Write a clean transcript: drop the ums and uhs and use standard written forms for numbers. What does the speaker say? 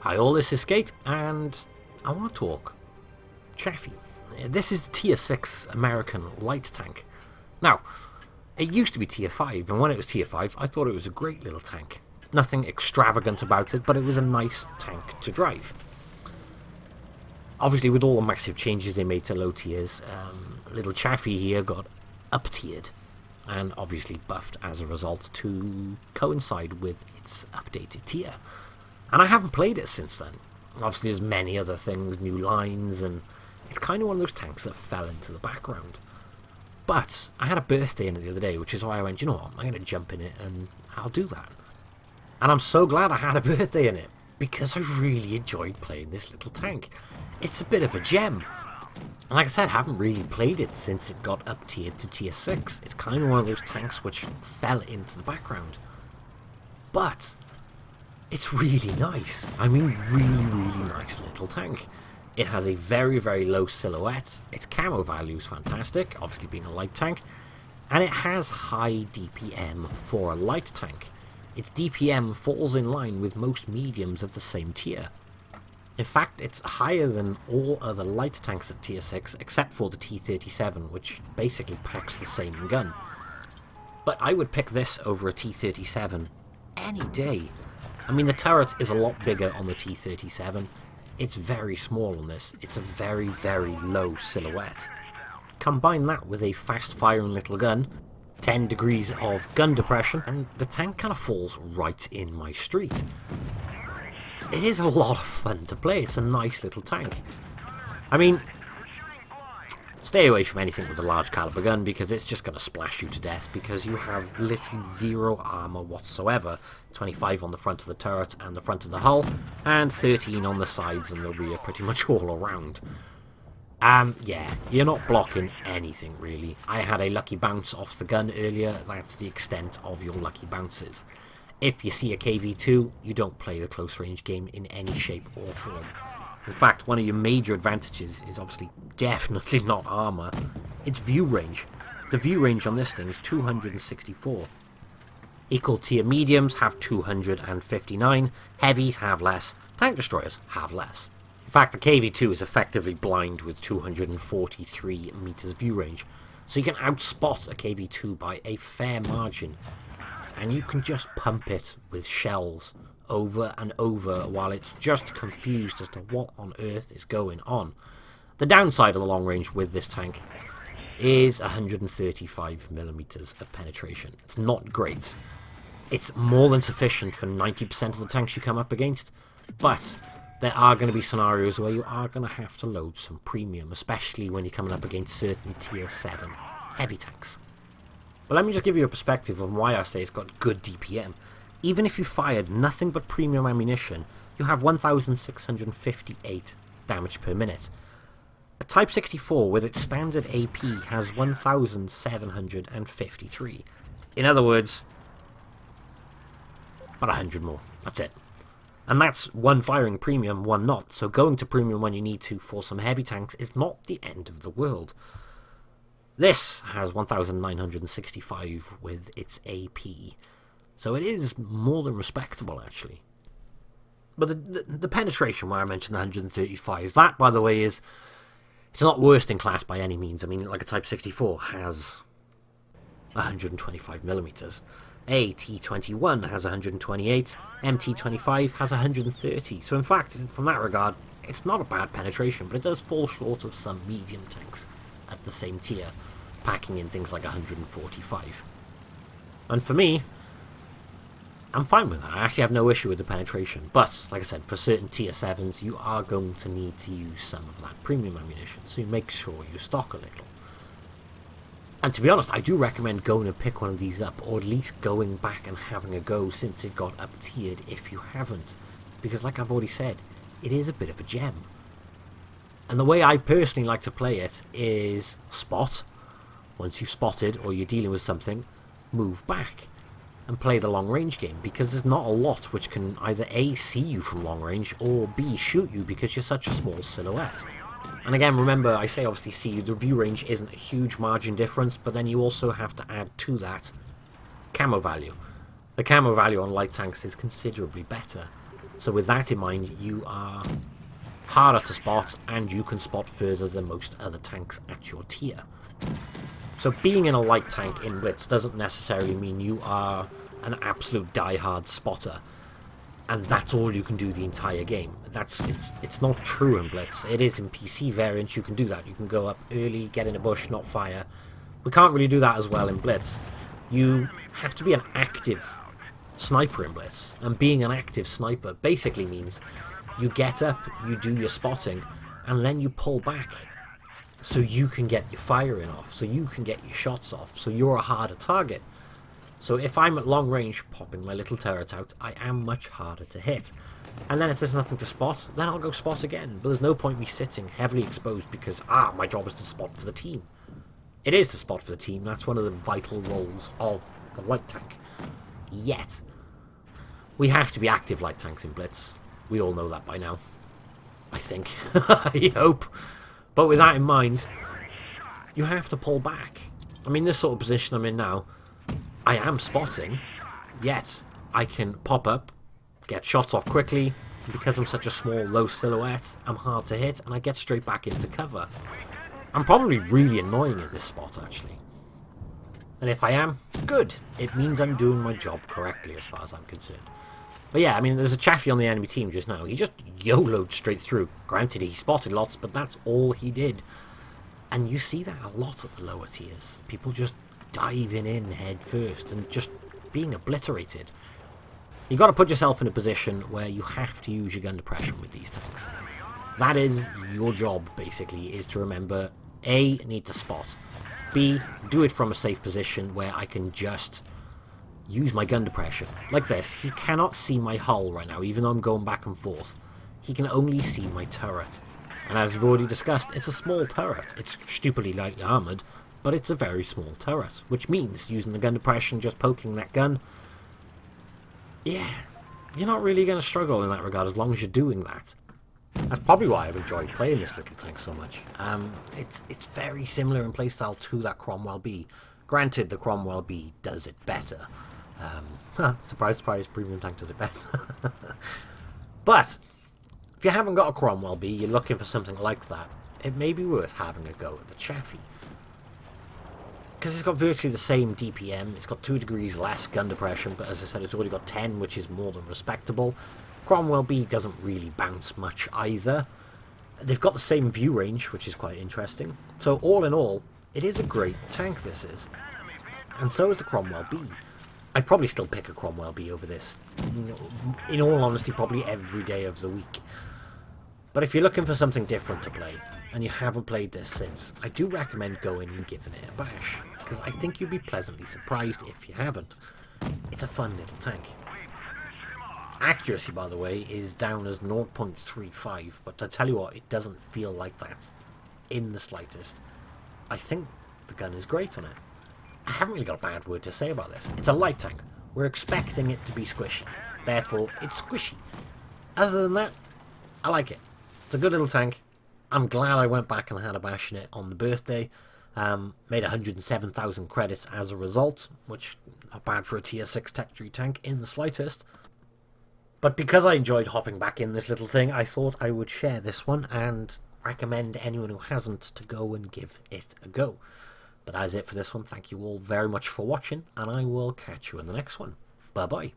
Hi all, this is Skate, and I want to talk Chaffee. This is the Tier 6 American light tank. Now, it used to be Tier 5, and when it was Tier 5, I thought it was a great little tank. Nothing extravagant about it, but it was a nice tank to drive. Obviously, with all the massive changes they made to low tiers, little Chaffee here got up-tiered, and obviously buffed as a result to coincide with its updated tier. And I haven't played it since then. Obviously there's many other things, new lines, and it's kind of one of those tanks that fell into the background. But I had a birthday in it the other day, which is why I went, you know what, I'm going to jump in it and I'll do that. And I'm so glad I had a birthday in it, because I really enjoyed playing this little tank. It's a bit of a gem. And like I said, I haven't really played it since it got up tiered to Tier 6. It's kind of one of those tanks which fell into the background. But it's really nice. I mean, really nice little tank. It has a very low silhouette. Its camo value is fantastic, obviously being a light tank. And it has high DPM for a light tank. Its DPM falls in line with most mediums of the same tier. In fact, it's higher than all other light tanks at Tier 6, except for the T-37, which basically packs the same gun. But I would pick this over a T-37 any day. I mean, the turret is a lot bigger on the T-37. It's very small on this. It's a very low silhouette. Combine that with a fast-firing little gun, 10 degrees of gun depression, and the tank kind of falls right in my street. It is a lot of fun to play. It's a nice little tank. I mean, stay away from anything with a large caliber gun, because it's just going to splash you to death, because you have literally zero armor whatsoever. 25 on the front of the turret and the front of the hull, and 13 on the sides and the rear, pretty much all around. Yeah, you're not blocking anything really. I had a lucky bounce off the gun earlier. That's the extent of your lucky bounces. If you see a KV2, you don't play the close range game in any shape or form. In fact, one of your major advantages is obviously definitely not armor. It's view range. The view range on this thing is 264. Equal tier mediums have 259. Heavies have less. Tank destroyers have less. In fact, the KV2 is effectively blind with 243 meters view range. So you can outspot a KV2 by a fair margin. And you can just pump it with shells over and over while it's just confused as to what on earth is going on. The downside of the long range with this tank is 135 millimeters of penetration. It's not great. It's more than sufficient for 90% of the tanks you come up against, but there are going to be scenarios where you are going to have to load some premium, especially when you're coming up against certain Tier 7 heavy tanks. But let me just give you a perspective on why I say it's got good DPM. Even if you fired nothing but premium ammunition, you have 1,658 damage per minute. A Type 64 with its standard AP has 1,753. In other words, about 100 more. That's it. And that's one firing premium, one not. So going to premium when you need to for some heavy tanks is not the end of the world. This has 1,965 with its AP. So it is more than respectable, actually. But the penetration where I mentioned the 135, that, by the way, it's not worst in class by any means. I mean, like a Type 64 has 125 millimeters. A T21 has 128, MT25 has 130. So in fact, from that regard, it's not a bad penetration, but it does fall short of some medium tanks at the same tier, packing in things like 145. And for me, I'm fine with that. I actually have no issue with the penetration, but like I said, for certain Tier 7s, you are going to need to use some of that premium ammunition, so you make sure you stock a little. And to be honest, I do recommend going and pick one of these up, or at least going back and having a go since it got up tiered if you haven't, because like I've already said, it is a bit of a gem. And the way I personally like to play it is spot. Once you've spotted or you're dealing with something, move back and play the long range game, because there's not a lot which can either A, see you from long range, or B, shoot you because you're such a small silhouette. And again, remember, I say obviously see you, the view range isn't a huge margin difference, but then you also have to add to that camo value. The camo value on light tanks is considerably better. So with that in mind, you are harder to spot, and you can spot further than most other tanks at your tier. So being in a light tank in Blitz doesn't necessarily mean you are an absolute die-hard spotter, and that's all you can do the entire game. It's not true in Blitz. It is in PC variants, you can do that. You can go up early, get in a bush, not fire. We can't really do that as well in Blitz. You have to be an active sniper in Blitz, and being an active sniper basically means you get up, you do your spotting, and then you pull back so you can get your firing off, so you can get your shots off, so you're a harder target. So if I'm at long range popping my little turret out, I am much harder to hit. And then if there's nothing to spot, then I'll go spot again. But there's no point me sitting heavily exposed because, my job is to spot for the team. It is to spot for the team. That's one of the vital roles of the light tank. Yet, we have to be active light tanks in Blitz. We all know that by now. I think. I hope. But with that in mind, you have to pull back. I mean, this sort of position I'm in now, I am spotting, yet I can pop up, get shots off quickly, and because I'm such a small, low silhouette, I'm hard to hit, and I get straight back into cover. I'm probably really annoying in this spot, actually. And if I am, good. It means I'm doing my job correctly as far as I'm concerned. But yeah, I mean, there's a Chaffee on the enemy team just now. He just YOLO'd straight through. Granted, he spotted lots, but that's all he did. And you see that a lot at the lower tiers. People just diving in head first and just being obliterated. You got to put yourself in a position where you have to use your gun depression with these tanks. That is your job, basically, is to remember, A, need to spot. B, do it from a safe position where I can just use my gun depression. Like this, he cannot see my hull right now, even though I'm going back and forth. He can only see my turret. And as we've already discussed, it's a small turret. It's stupidly lightly armoured, but it's a very small turret, which means using the gun depression, just poking that gun, yeah, you're not really going to struggle in that regard as long as you're doing that. That's probably why I've enjoyed playing this little tank so much. It's very similar in playstyle to that Cromwell B. Granted, the Cromwell B does it better. Surprise, surprise, premium tank does it better. But if you haven't got a Cromwell B, you're looking for something like that, it may be worth having a go at the Chaffee. Because it's got virtually the same DPM, it's got 2 degrees less gun depression, but as I said, it's already got 10, which is more than respectable. Cromwell B doesn't really bounce much either. They've got the same view range, which is quite interesting. So all in all, it is a great tank, this is. And so is the Cromwell B. I'd probably still pick a Cromwell B over this, in all honesty, probably every day of the week. But if you're looking for something different to play, and you haven't played this since, I do recommend going and giving it a bash, because I think you'll be pleasantly surprised if you haven't. It's a fun little tank. Accuracy, by the way, is down as 0.35, but I tell you what, it doesn't feel like that in the slightest. I think the gun is great on it. I haven't really got a bad word to say about this. It's a light tank. We're expecting it to be squishy. Therefore, it's squishy. Other than that, I like it. It's a good little tank. I'm glad I went back and had a bash in it on the birthday. Made 107,000 credits as a result, which not bad for a tier 6 tech 3 tank in the slightest. But because I enjoyed hopping back in this little thing, I thought I would share this one and recommend anyone who hasn't to go and give it a go. But that is it for this one. Thank you all very much for watching, and I will catch you in the next one. Bye bye.